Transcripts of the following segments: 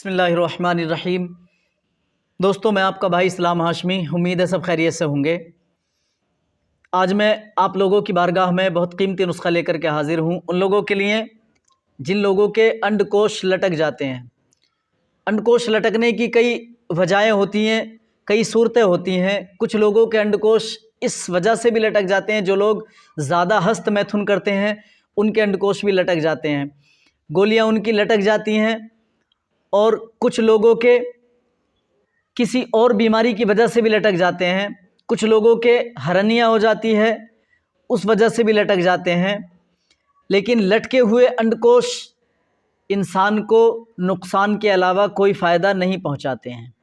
बिस्मिल्लाहिर्रहमानिर्रहीम। दोस्तों, मैं आपका भाई इस्लाम हाशमी। उम्मीद है सब खैरियत से होंगे। आज मैं आप लोगों की बारगाह में बहुत कीमती नुस्खा लेकर के हाज़िर हूँ, उन लोगों के लिए जिन लोगों के अंडकोश लटक जाते हैं। अंडकोश लटकने की कई वजहें होती हैं, कई सूरतें होती हैं। कुछ लोगों के अंडकोश इस वजह से भी लटक जाते हैं, जो लोग ज़्यादा हस्त मैथुन करते हैं उनके अंडकोश भी लटक जाते हैं, गोलियां उनकी लटक जाती हैं। और कुछ लोगों के किसी और बीमारी की वजह से भी लटक जाते हैं। कुछ लोगों के हरनिया हो जाती है, उस वजह से भी लटक जाते हैं। लेकिन लटके हुए अंडकोश इंसान को नुकसान के अलावा कोई फ़ायदा नहीं पहुंचाते हैं।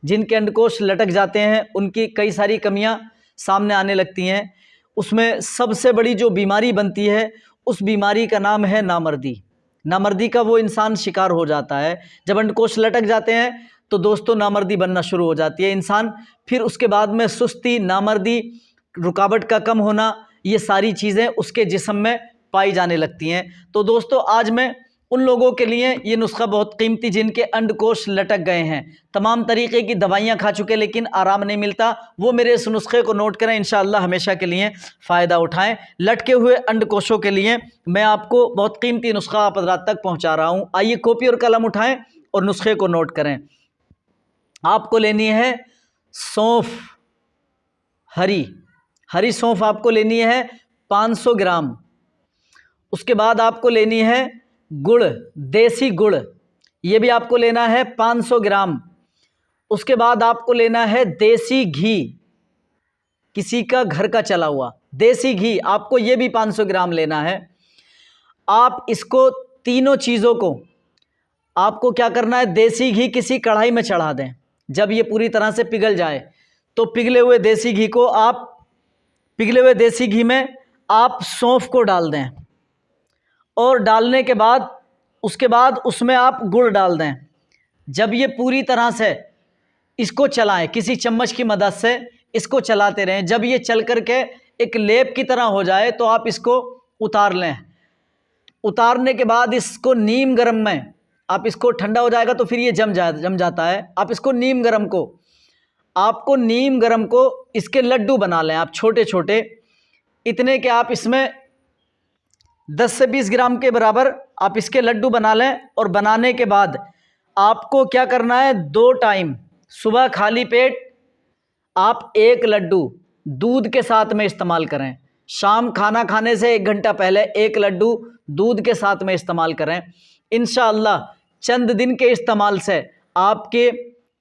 जिनके अंडकोश लटक जाते हैं उनकी कई सारी कमियां सामने आने लगती हैं। उसमें सबसे बड़ी जो बीमारी बनती है, उस बीमारी का नाम है नामर्दी। नामर्दी का वो इंसान शिकार हो जाता है। जब अंडकोश लटक जाते हैं तो दोस्तों नामर्दी बनना शुरू हो जाती है इंसान। फिर उसके बाद में सुस्ती, नामर्दी, रुकावट का कम होना, ये सारी चीज़ें उसके जिस्म में पाई जाने लगती हैं। तो दोस्तों, आज मैं उन लोगों के लिए ये नुस्खा बहुत कीमती, जिनके अंडकोश लटक गए हैं, तमाम तरीक़े की दवाइयाँ खा चुके लेकिन आराम नहीं मिलता, वो मेरे इस नुस्खे को नोट करें, इंशाअल्लाह हमेशा के लिए फ़ायदा उठाएं। लटके हुए अंडकोशों के लिए मैं आपको बहुत कीमती नुस्खा आप हज़रात तक पहुँचा रहा हूँ। आइए कॉपी और कलम उठाएँ और नुस्खे को नोट करें। आपको लेनी है सौंफ, हरी सौंफ आपको लेनी है 500 ग्राम। उसके बाद आपको लेनी है गुड़, देसी गुड़, ये भी आपको लेना है 500 ग्राम। उसके बाद आपको लेना है देसी घी, किसी का घर का चला हुआ देसी घी, आपको ये भी 500 ग्राम लेना है। आप इसको तीनों चीज़ों को आपको क्या करना है, देसी घी किसी कढ़ाई में चढ़ा दें। जब ये पूरी तरह से पिघल जाए तो पिघले हुए देसी घी में आप सौंफ को डाल दें, और डालने के बाद उसके बाद उसमें आप गुड़ डाल दें। जब ये पूरी तरह से इसको चलाएं, किसी चम्मच की मदद से इसको चलाते रहें। जब ये चल कर के एक लेप की तरह हो जाए तो आप इसको उतार लें। उतारने के बाद इसको नीम गर्म में, आप इसको ठंडा हो जाएगा तो फिर ये जम जाता है। आप इसको नीम गर्म को इसके लड्डू बना लें, आप छोटे छोटे, इतने के आप इसमें 10 से 20 ग्राम के बराबर आप इसके लड्डू बना लें। और बनाने के बाद आपको क्या करना है, 2 टाइम सुबह खाली पेट आप 1 लड्डू दूध के साथ में इस्तेमाल करें। शाम खाना खाने से 1 घंटा पहले 1 लड्डू दूध के साथ में इस्तेमाल करें। इंशाअल्लाह चंद दिन के इस्तेमाल से आपके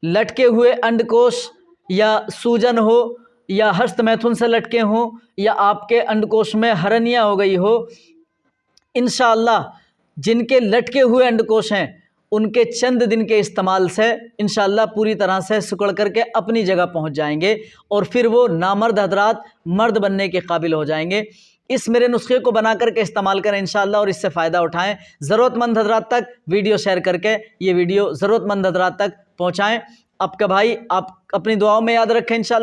लटके हुए अंडकोश, या सूजन हो, या हस्त मैथुन से लटके हों, या आपके अंडकोश में हरनिया हो गई हो, इंशाअल्लाह जिनके लटके हुए अंडकोश हैं उनके चंद दिन के इस्तेमाल से इंशाअल्लाह पूरी तरह से सिकुड़ करके अपनी जगह पहुंच जाएंगे, और फिर वो नामर्द हजरात मर्द बनने के काबिल हो जाएंगे। इस मेरे नुस्खे को बना करके इस्तेमाल करें इंशाअल्लाह, और इससे फ़ायदा उठाएं। ज़रूरतमंद हजरात तक वीडियो शेयर करके ये वीडियो ज़रूरतमंद हजरात तक पहुँचाएँ। आपका भाई आप अपनी दुआओं में याद रखें इंशाअल्लाह।